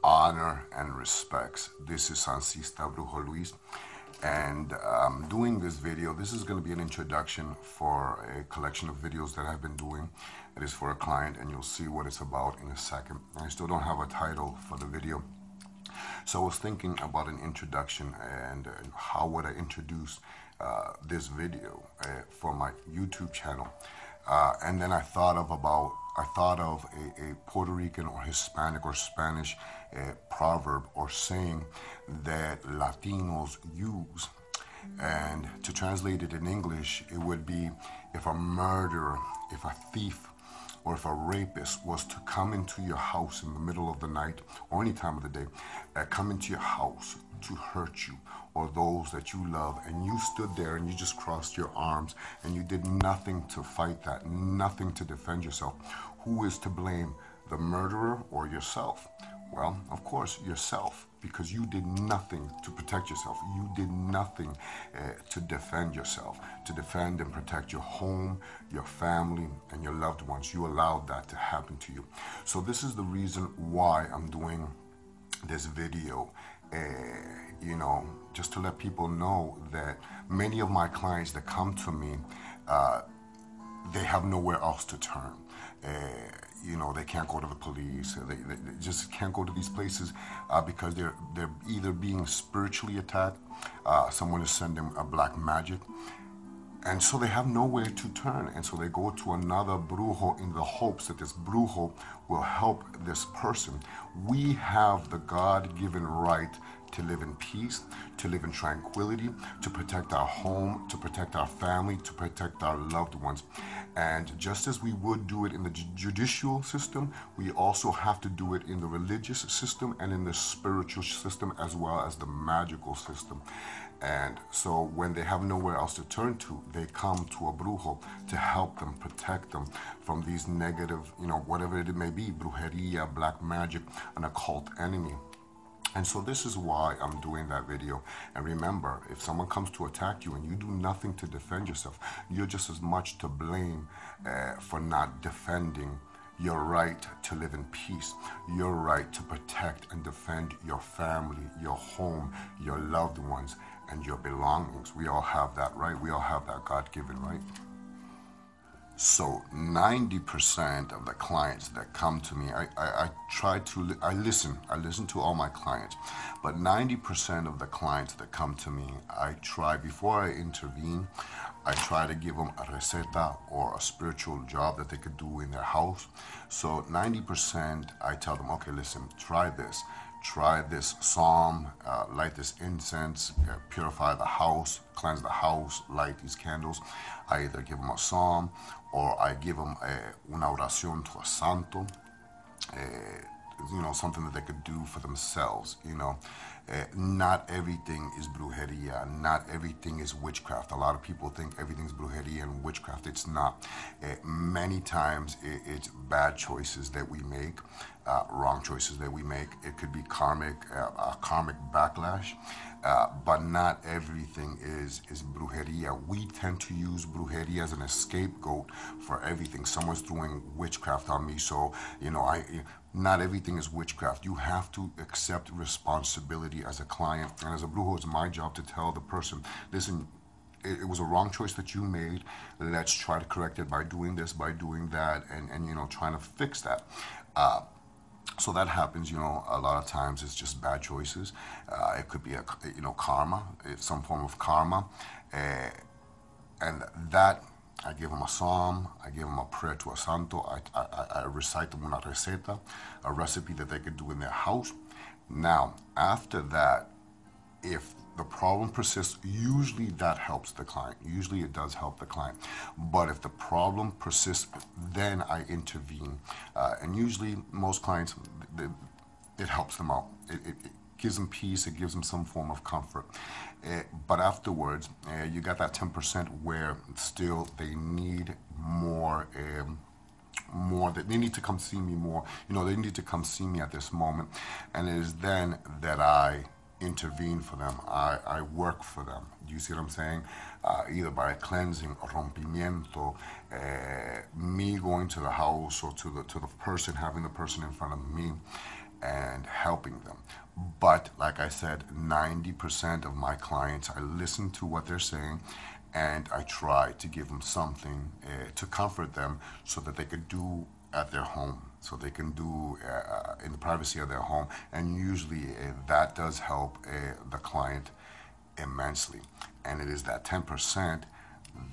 honor and respects. This is Sancista Brujo Luis, and I'm doing this video. This is going to be an introduction for a collection of videos that I've been doing. It is for a client, and you'll see what it's about in a second. I still don't have a title for the video, so I was thinking about an introduction and how would I introduce this video for my YouTube channel. And then I thought of a Puerto Rican or Hispanic or Spanish proverb or saying that Latinos use. And to translate it in English, it would be, if a murderer, if a thief, or if a rapist was to come into your house in the middle of the night or any time of the day, come into your house to hurt you or those that you love, and you stood there and you just crossed your arms and you did nothing to fight that, nothing to defend yourself, who is to blame, the murderer or yourself? Well, of course, yourself, because you did nothing to protect yourself. You did nothing to defend yourself, to defend and protect your home, your family, and your loved ones. You allowed that to happen to you. So this is the reason why I'm doing this video, just to let people know that many of my clients that come to me, they have nowhere else to turn. They can't go to the police. They just can't go to these places because they're either being spiritually attacked. Someone is sending a black magic. And so they have nowhere to turn. And so they go to another brujo in the hopes that this brujo will help this person. We have the God-given right to live in peace, to live in tranquility, to protect our home, to protect our family, to protect our loved ones. And just as we would do it in the judicial system, we also have to do it in the religious system and in the spiritual system, as well as the magical system. And so when they have nowhere else to turn to, they come to a brujo to help them, protect them from these negative, whatever it may be, brujeria, black magic, an occult enemy. And so this is why I'm doing that video. And remember, if someone comes to attack you and you do nothing to defend yourself, you're just as much to blame for not defending your right to live in peace, your right to protect and defend your family, your home, your loved ones, and your belongings. We all have that right. We all have that God-given right. So 90% of the clients that come to me, I listen to all my clients, but 90% of the clients that come to me, before I intervene, I try to give them a receta or a spiritual job that they could do in their house. So 90%, I tell them, okay, listen, try this psalm, light this incense, purify the house, cleanse the house, light these candles. I either give them a psalm or I give them una oración to a santo, something that they could do for themselves. Not everything is brujeria. Not everything is witchcraft. A lot of people think everything's brujeria and witchcraft. It's not. Many times it's bad choices that we make, wrong choices that we make. It could be karmic backlash, but not everything is brujeria. We tend to use brujeria as an scapegoat for everything. Someone's throwing witchcraft on me, so not everything is witchcraft. You have to accept responsibility as a client. And as a brujo, it's my job to tell the person, listen, it was a wrong choice that you made. Let's try to correct it by doing this, by doing that, and trying to fix that. So that happens, a lot of times it's just bad choices. It could be karma, some form of karma. And that, I give them a psalm, I give them a prayer to a santo, I recite them una receta, a recipe that they could do in their house. Now, after that, if the problem persists, usually that helps the client. Usually it does help the client. But if the problem persists, then I intervene. And usually most clients, it helps them out. It gives them peace, it gives them some form of comfort. But afterwards, you got that 10% where still they need more, that they need to come see me more. They need to come see me at this moment. And it is then that I intervene for them. I work for them. Do you see what I'm saying? Either by cleansing, rompimiento, me going to the house or to the person, having the person in front of me, and helping them. But like I said, 90% of my clients, I listen to what they're saying and I try to give them something to comfort them so that they could do at their home, so they can do in the privacy of their home. And usually that does help the client immensely. And it is that 10%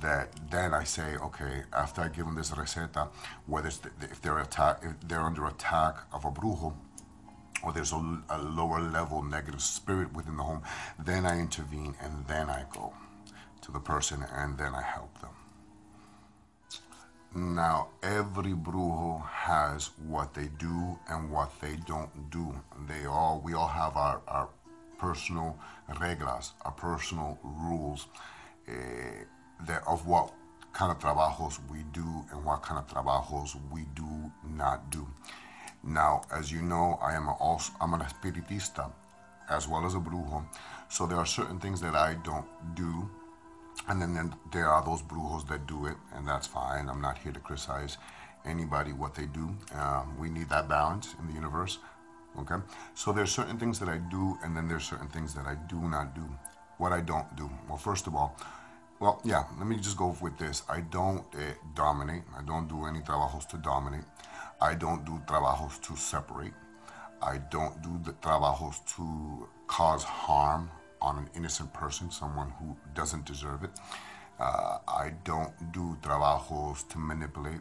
that then I say, okay, after I give them this receta, whether it's if they're under attack of a brujo, or there's a lower level negative spirit within the home, then I intervene and then I go to the person and then I help them. Now, every brujo has what they do and what they don't do. We all have our personal reglas, our personal rules of what kind of trabajos we do and what kind of trabajos we do not do. Now, as you know, I'm an espiritista as well as a brujo, so there are certain things that I don't do, and then there are those brujos that do it, and that's fine. I'm not here to criticize anybody what they do. We need that balance in the universe, okay? So there's certain things that I do, and then there's certain things that I do not do. What I don't do, well, first of all, let me just go with this. I don't dominate. I don't do any trabajos to dominate. I don't do trabajos to separate. I don't do the trabajos to cause harm on an innocent person, someone who doesn't deserve it. I don't do trabajos to manipulate,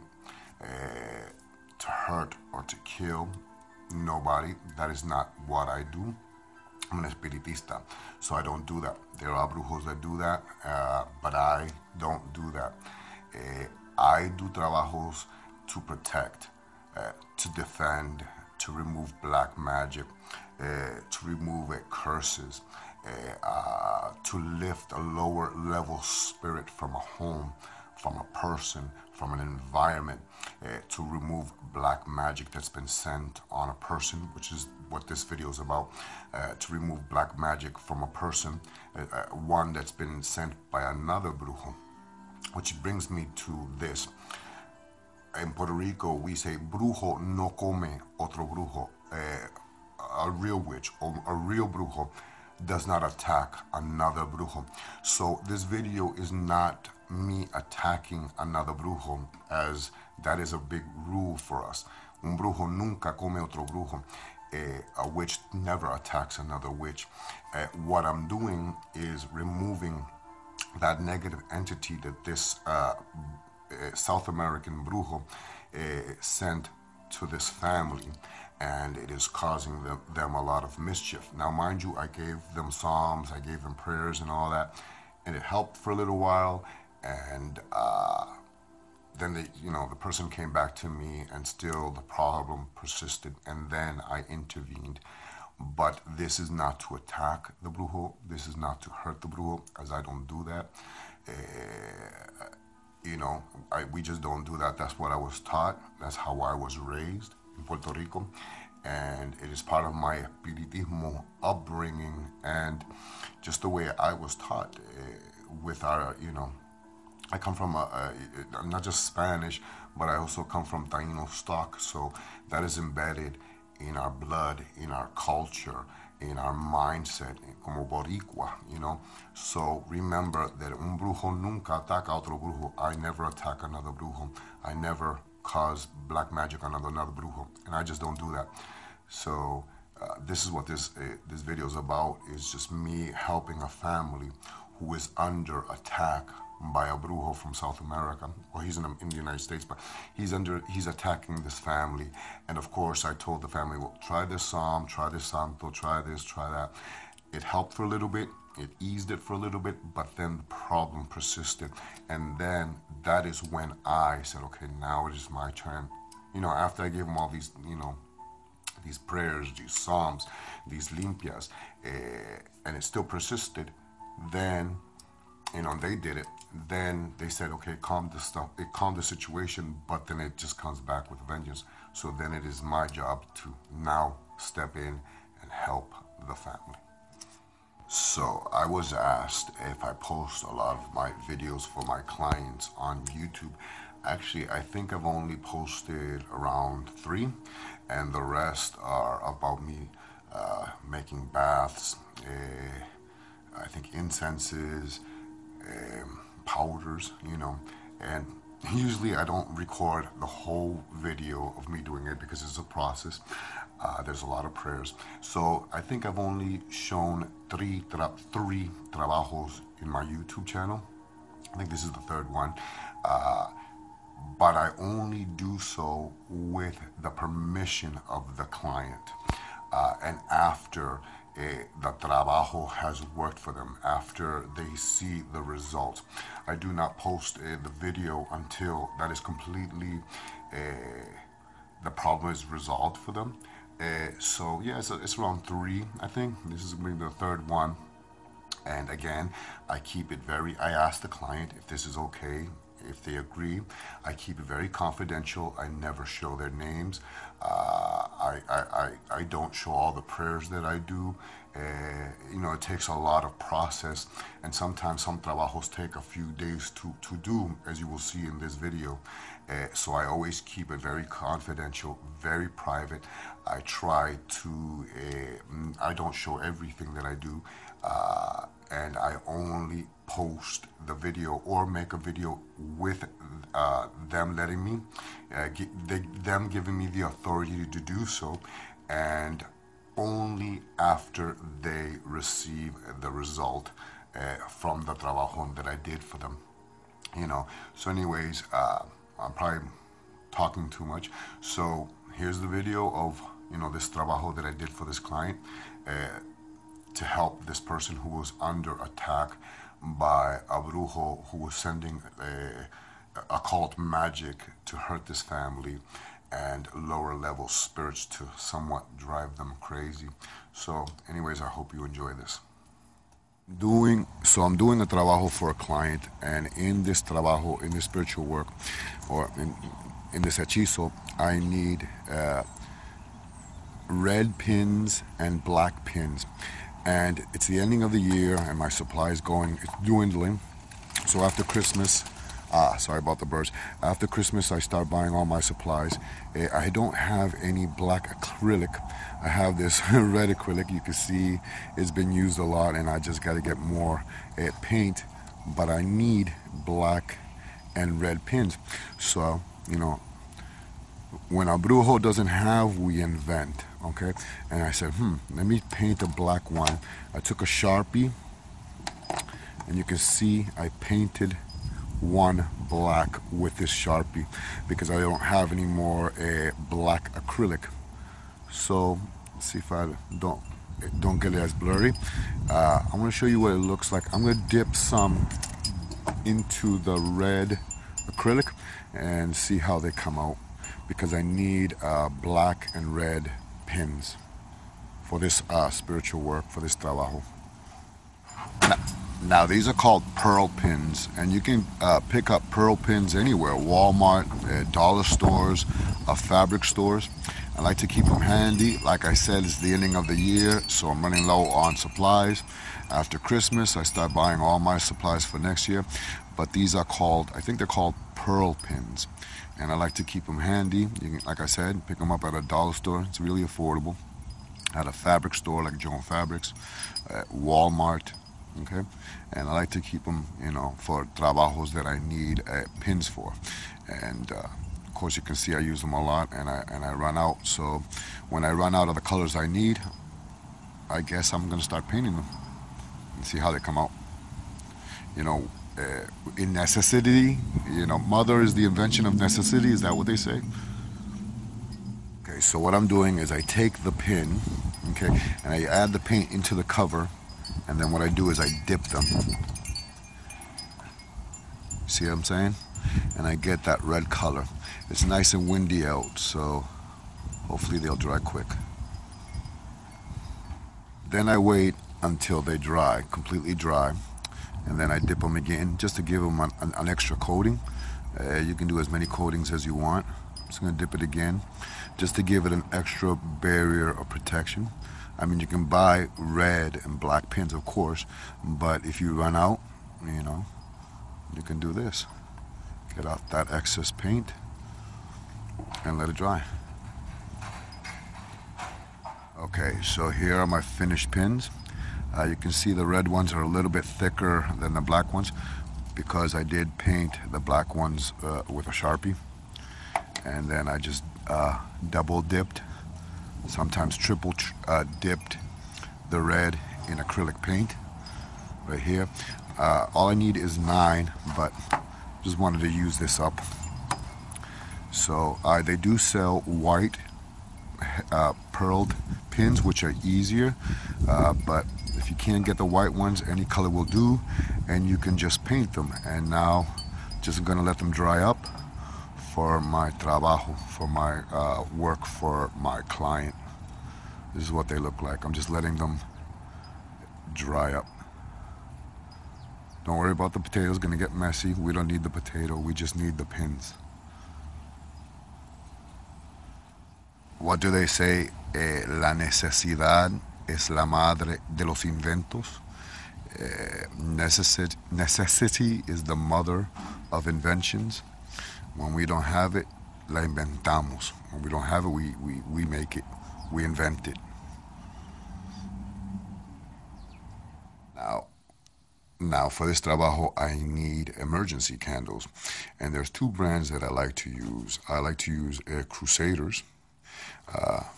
to hurt, or to kill nobody. That is not what I do. I'm an espiritista, so I don't do that. There are brujos that do that, but I don't do that. I do trabajos to protect, to defend, to remove black magic, to remove curses, to lift a lower level spirit from a home, from a person, from an environment, to remove black magic that's been sent on a person, which is what this video is about, to remove black magic from a person, one that's been sent by another brujo. Which brings me to this. In Puerto Rico, we say, brujo no come otro brujo. A real witch or a real brujo does not attack another brujo. So this video is not me attacking another brujo, as that is a big rule for us. Un brujo nunca come otro brujo. A witch never attacks another witch. What I'm doing is removing that negative entity that this South American brujo sent to this family, and it is causing them a lot of mischief. Now, mind you, I gave them psalms, I gave them prayers and all that, and it helped for a little while, and then the person came back to me, and still the problem persisted, and then I intervened. But this is not to attack the brujo. This is not to hurt the brujo, as I don't do that. We just don't do that. That's what I was taught. That's how I was raised in Puerto Rico. And it is part of my espiritismo upbringing and just the way I was taught with our, I come from not just Spanish, but I also come from Taino stock. So that is embedded in our blood, in our culture, in our mindset, como boricua, So remember that un brujo nunca ataca a otro brujo. I never attack another brujo. I never cause black magic on another brujo, and I just don't do that. So this is what this video is about, is just me helping a family who is under attack by a brujo from South America. Well, he's in the United States, but he's attacking this family. And of course, I told the family, well, try this psalm, try this santo, try this, try that. It helped for a little bit. It eased it for a little bit, but then the problem persisted. And then that is when I said, okay, now it is my turn. After I gave them all these, these prayers, these psalms, these limpias, and it still persisted, then they did it. Then they said, okay, calm the situation, but then it just comes back with vengeance. So then it is my job to now step in and help the family. So I was asked if I post a lot of my videos for my clients on YouTube. Actually, I think I've only posted around 3, and the rest are about me making baths, I think incenses, powders, and usually I don't record the whole video of me doing it because it's a process. There's a lot of prayers. So I think I've only shown three trabajos in my YouTube channel. I think this is the 3rd one. But I only do so with the permission of the client. And after the trabajo has worked for them, after they see the results. I do not post the video until that is completely, the problem is resolved for them. So yeah, it's around 3, I think. This is maybe the 3rd one. And again, I ask the client if this is okay. If they agree, I keep it very confidential. I never show their names. I don't show all the prayers that I do. It takes a lot of process, and sometimes some trabajos take a few days to do, as you will see in this video. So I always keep it very confidential, very private. I try to, I don't show everything that I do, and I only post the video or make a video with them letting me, them giving me the authority to do so, and only after they receive the result from the trabajo that I did for them. So anyways, I'm probably talking too much. So here's the video of, this trabajo that I did for this client to help this person who was under attack by a brujo who was sending occult magic to hurt this family and lower level spirits to somewhat drive them crazy. So anyways, I hope you enjoy this. I'm doing a trabajo for a client, and in this trabajo, in this spiritual work, or in this hechizo, I need red pins and black pins. And it's the ending of the year, and my supply is it's dwindling. So after Christmas, sorry about the birds. After Christmas, I start buying all my supplies. I don't have any black acrylic. I have this red acrylic. You can see it's been used a lot, and I just got to get more paint. But I need black and red pins. So, when a brujo doesn't have, we invent, okay? And I said, let me paint a black one. I took a Sharpie, and you can see I painted one black with this Sharpie because I don't have any more black acrylic. So let's see if I don't get it as blurry. I'm going to show you what it looks like. I'm going to dip some into the red acrylic and see how they come out, because I need black and red pins for this spiritual work, for this trabajo. Now these are called pearl pins, and you can pick up pearl pins anywhere, Walmart, dollar stores, fabric stores. I like to keep them handy. Like I said, it's the ending of the year, so I'm running low on supplies. After Christmas, I start buying all my supplies for next year. But these are called, I think they're called pearl pins. And I like to keep them handy. You can, like I said, pick them up at a dollar store. It's really affordable. At a fabric store like Joan Fabrics, Walmart, okay? And I like to keep them, for trabajos that I need pins for. And of course, you can see I use them a lot, and I run out. So when I run out of the colors I need, I guess I'm gonna start painting them and see how they come out. In necessity, mother is the invention of necessity. Is that what they say? Okay, so what I'm doing is I take the pin, okay, and I add the paint into the cover, and then what I do is I dip them. See what I'm saying? And I get that red color. It's nice and windy out, so hopefully they'll dry quick. Then I wait until they dry, completely dry. And then I dip them again just to give them an extra coating. You can do as many coatings as you want. I'm just going to dip it again just to give it an extra barrier of protection. I mean, you can buy red and black pins, of course, but if you run out, you know, you can do this. Get out that excess paint and let it dry. Okay, so here are my finished pins. You can see the red ones are a little bit thicker than the black ones because I did paint the black ones with a Sharpie. And then I just double dipped, sometimes triple dipped the red in acrylic paint right here. All I need is 9, but just wanted to use this up. So they do sell white pearled pins, which are easier, but if you can't get the white ones, any color will do, and you can just paint them. And now just gonna let them dry up for my trabajo, for my work for my client. This is what they look like. I'm just letting them dry up. Don't worry about the potatoes, gonna get messy. We don't need the potato, we just need the pins. What do they say? La necesidad es la madre de los inventos. Necessity is the mother of inventions. When we don't have it, la inventamos. When we don't have it, we make it. We invent it. Now for this trabajo, I need emergency candles. And there's 2 brands that I like to use. I like to use Crusaders.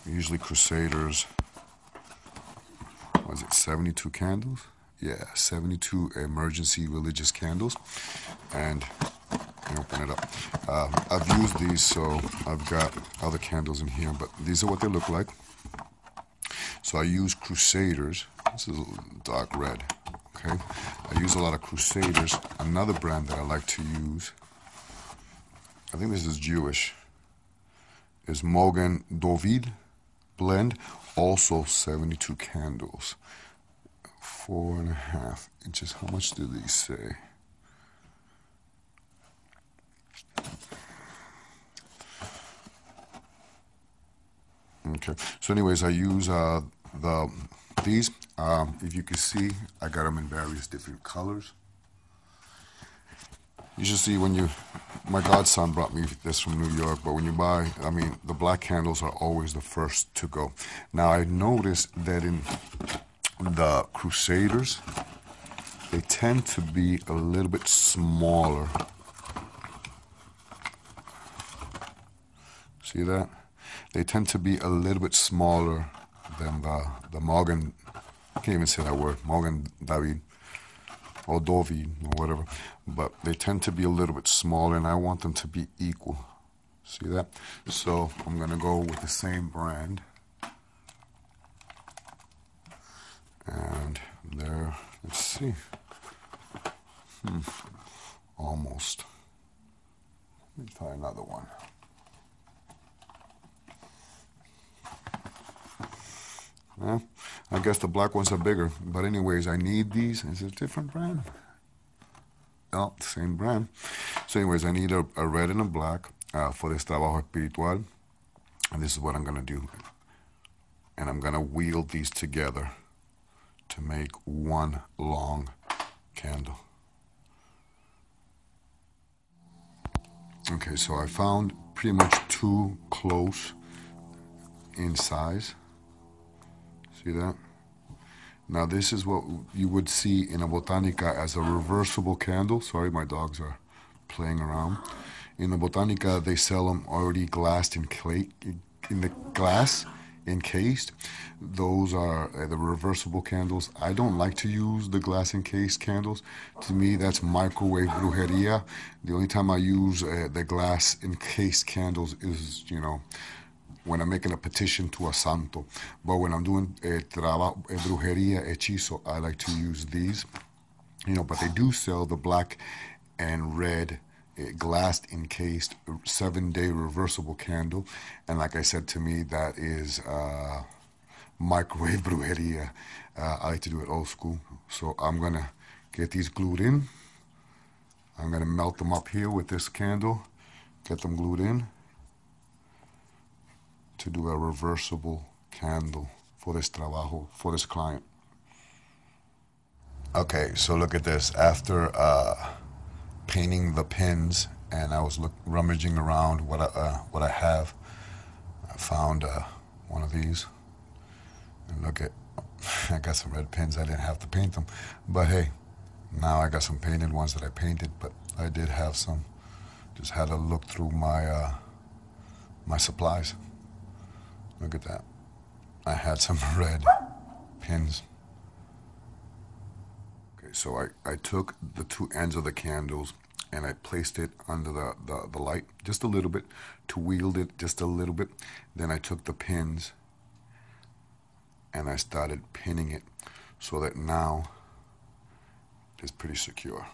Usually Crusaders, was it 72 candles? Yeah, 72 emergency religious candles. And open it up. I've used these, so I've got other candles in here, but these are what they look like. So I use Crusaders. This is dark red, okay? I use a lot of Crusaders. Another brand that I like to use, I think this is Jewish, is Mogen David blend, also 72 candles. 4.5 inches. How much do these say? Okay, so anyways, I use these. If you can see, I got them in various different colors. You should see my godson brought me this from New York, but when you buy, I mean, the black candles are always the first to go. Now, I noticed that in the Crusaders, they tend to be a little bit smaller. See that? They tend to be a little bit smaller than the Mogen, I can't even say that word, Mogen David, or David, or whatever. But they tend to be a little bit smaller, and I want them to be equal. See that? So I'm going to go with the same brand. And there, let's see. Almost. Let me try another one. Yeah, I guess the black ones are bigger. But anyways, I need these. Is it a different brand? No, same brand. So anyways, I need a red and a black for this trabajo espiritual. And this is what I'm going to do. And I'm going to wheel these together to make one long candle. Okay, so I found pretty much 2 close in size. See that? Now this is what you would see in a botanica as a reversible candle. Sorry, my dogs are playing around. In the botanica, they sell them already glassed in the glass encased. Those are the reversible candles. I don't like to use the glass encased candles. To me, that's microwave brujeria. The only time I use the glass encased candles is, when I'm making a petition to a santo. But when I'm doing trabajo, brujeria, hechizo, I like to use these. But they do sell the black and red glass encased 7-day reversible candle. And like I said, to me, that is microwave brujeria. I like to do it old school. So I'm going to get these glued in. I'm going to melt them up here with this candle, get them glued in to do a reversible candle for this trabajo, for this client. Okay, so look at this. After painting the pins, and I was rummaging around what I have, I found one of these. And look at, I got some red pins. I didn't have to paint them, but hey, now I got some painted ones that I painted. But I did have some. Just had to look through my my supplies. Look at that. I had some red pins. Okay, so I took the two ends of the candles and I placed it under the light just a little bit to wield it just a little bit. Then I took the pins and I started pinning it so that now it's pretty secure.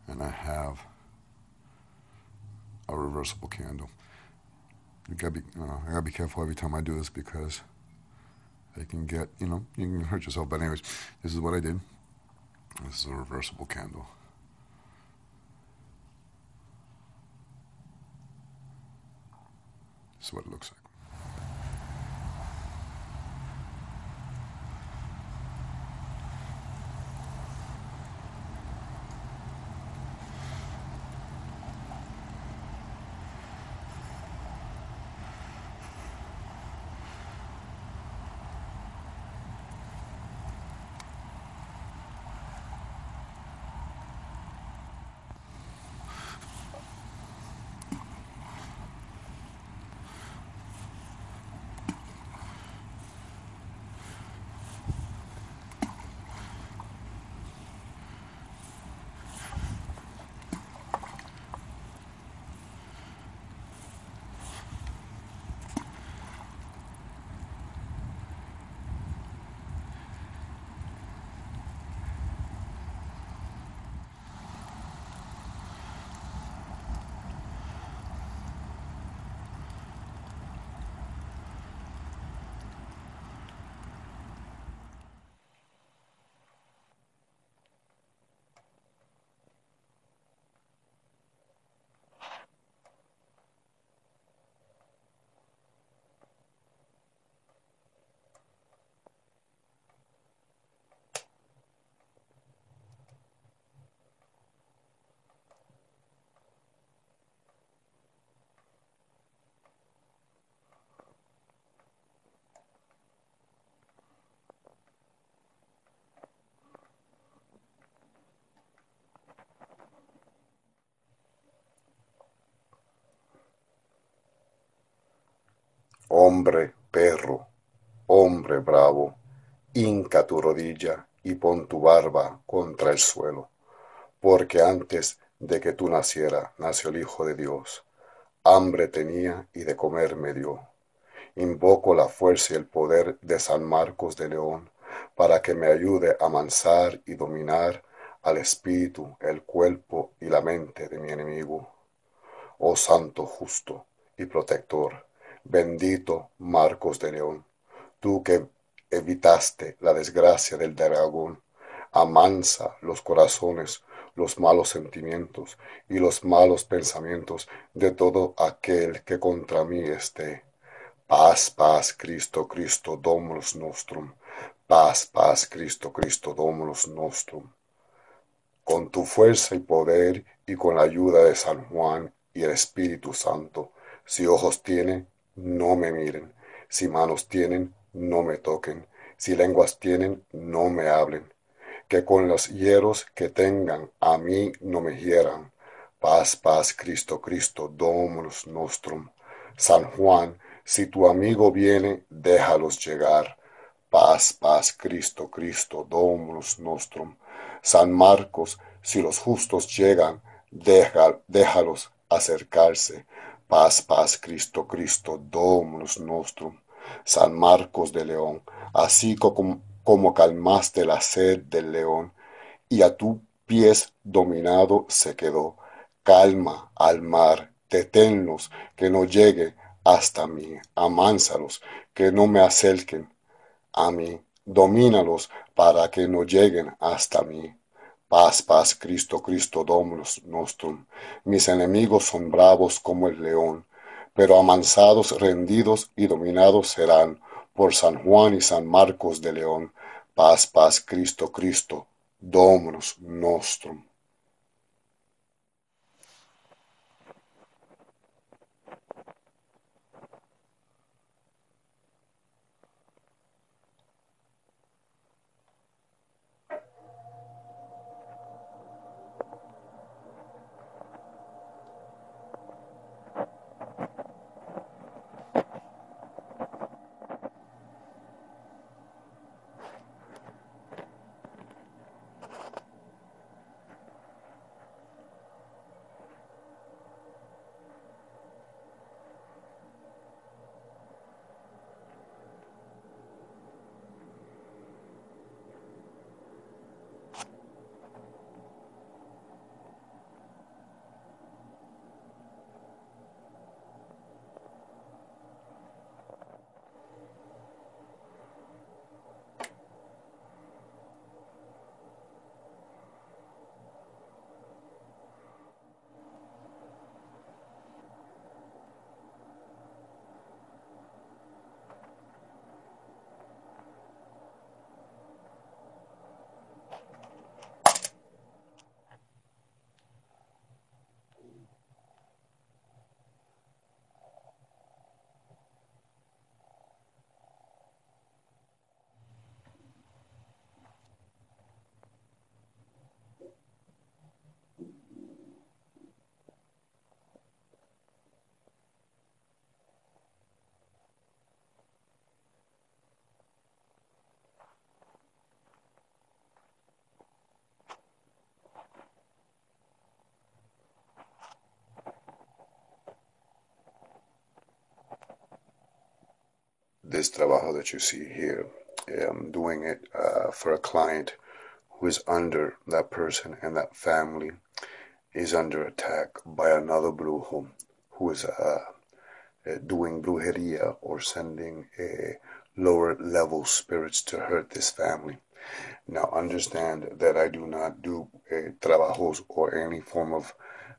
And I have a reversible candle. I gotta be careful every time I do this because they can get, you can hurt yourself. But anyways, this is what I did. This is a reversible candle. This is what it looks like. Hombre, perro, hombre bravo, hinca tu rodilla y pon tu barba contra el suelo, porque antes de que tú naciera, nació el Hijo de Dios. Hambre tenía y de comer me dio. Invoco la fuerza y el poder de San Marcos de León para que me ayude a amansar y dominar al espíritu, el cuerpo y la mente de mi enemigo. Oh Santo justo y protector, bendito Marcos de León, tú que evitaste la desgracia del dragón, amansa los corazones, los malos sentimientos y los malos pensamientos de todo aquel que contra mí esté. Paz, paz, Cristo, Cristo, Dominus nostrum. Paz, paz, Cristo, Cristo, Dominus nostrum. Con tu fuerza y poder y con la ayuda de San Juan y el Espíritu Santo, si ojos tienen, no me miren, si manos tienen, no me toquen, si lenguas tienen, no me hablen, que con los hieros que tengan a mí no me hieran. Paz, paz, Cristo, Cristo, Dominus nostrum. San Juan, si tu amigo viene, déjalos llegar. Paz, paz, Cristo, Cristo, Dominus nostrum. San Marcos, si los justos llegan, déjalos acercarse. Paz, paz, Cristo, Cristo, Dominus nostrum. San Marcos de León, así como calmaste la sed del león, y a tu pies dominado se quedó. Calma al mar, deténlos, que no llegue hasta mí. Amánsalos, que no me acerquen a mí. Domínalos para que no lleguen hasta mí. Paz, paz, Cristo, Cristo, Dominus nostrum. Mis enemigos son bravos como el león, pero amansados, rendidos y dominados serán Por San Juan y San Marcos de León, paz, paz, Cristo, Cristo, Dominus nostrum. This trabajo that you see here, I'm doing it for a client who is under, that person and that family is under attack by another brujo who is doing brujeria or sending lower level spirits to hurt this family. Now understand that I do not do trabajos or any form of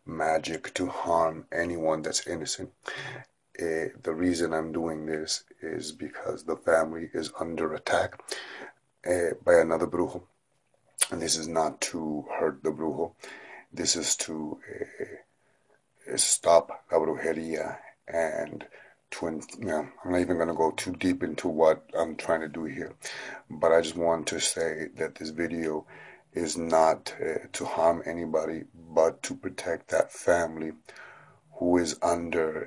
magic to harm anyone that's innocent. The reason I'm doing this is because the family is under attack by another brujo. And this is not to hurt the brujo. This is to stop la brujería and I'm not even going to go too deep into what I'm trying to do here. But I just want to say that this video is not to harm anybody, but to protect that family who is under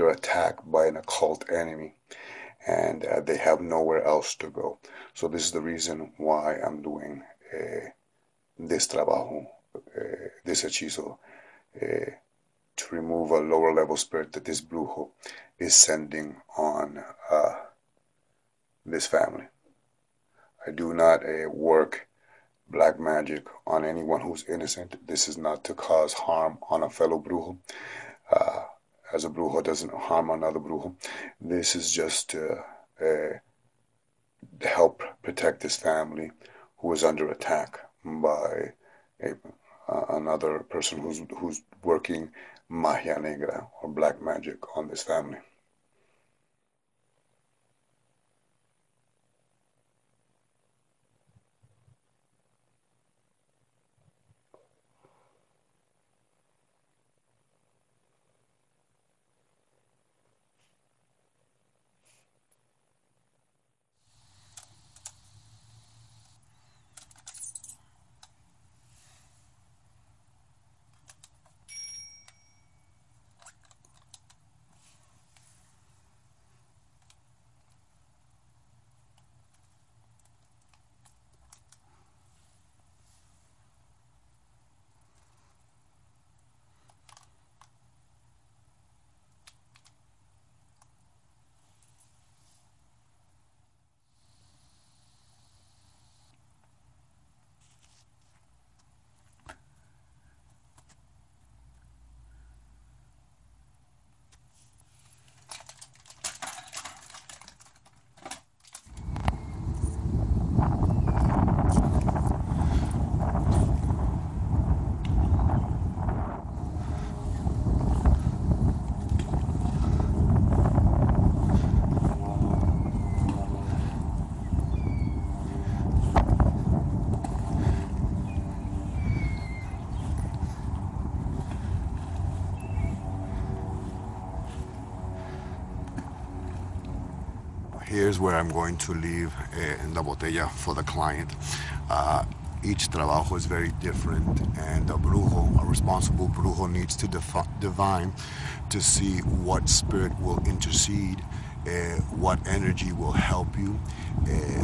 attack by an occult enemy, and they have nowhere else to go. So this is the reason why I'm doing this trabajo, this hechizo, to remove a lower level spirit that this brujo is sending on this family. I do not work black magic on anyone who's innocent. This is not to cause harm on a fellow brujo. As a brujo doesn't harm another brujo. This is just to help protect this family who is under attack by another person who's working magia negra or black magic on this family. here's where I'm going to leave la botella for the client. Each trabajo is very different, and a brujo, a responsible brujo, needs to divine to see what spirit will intercede, what energy will help you.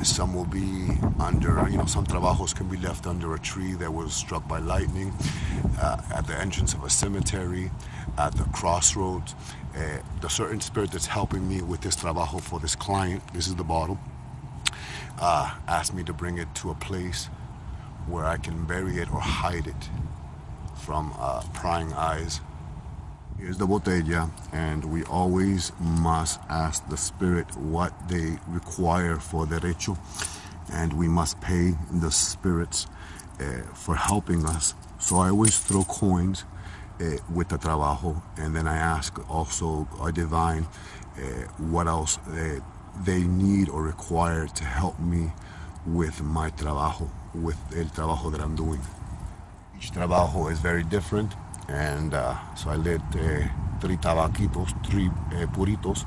Some will be under, some trabajos can be left under a tree that was struck by lightning, at the entrance of a cemetery, at the crossroads. The certain spirit that's helping me with this trabajo for this client, this is the bottle, asked me to bring it to a place where I can bury it or hide it from prying eyes. Here's the botella, and we always must ask the spirit what they require for derecho, and we must pay the spirits for helping us. So I always throw coins with the trabajo, and then I ask also our divine what else they need or require to help me with my trabajo, with el trabajo that I'm doing. Each trabajo is very different, and so I lit 3 tabaquitos, 3 puritos,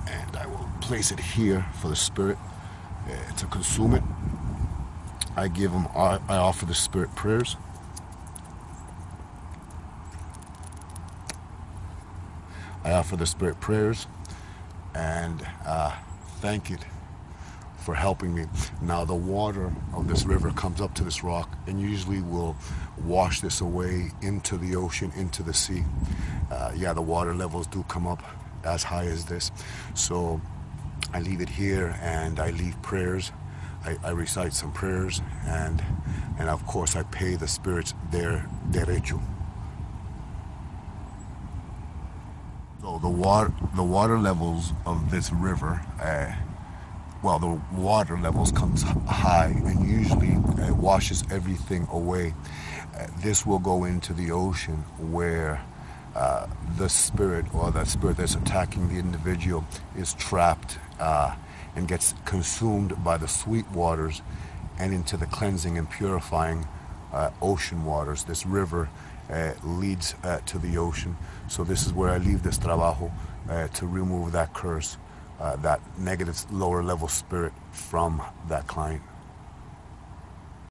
and I will place it here for the spirit to consume it. I offer the spirit prayers. I offer the spirit prayers and thank it for helping me. Now the water of this river comes up to this rock and usually will wash this away into the ocean, into the sea. The water levels do come up as high as this. So I leave it here and I leave prayers. I recite some prayers and of course I pay the spirits their derecho. So the water levels of this river, the water levels comes high and usually washes everything away. This will go into the ocean where the spirit or that spirit that's attacking the individual is trapped and gets consumed by the sweet waters and into the cleansing and purifying ocean waters. This river leads to the ocean. So this is where I leave this trabajo to remove that curse, that negative lower level spirit from that client.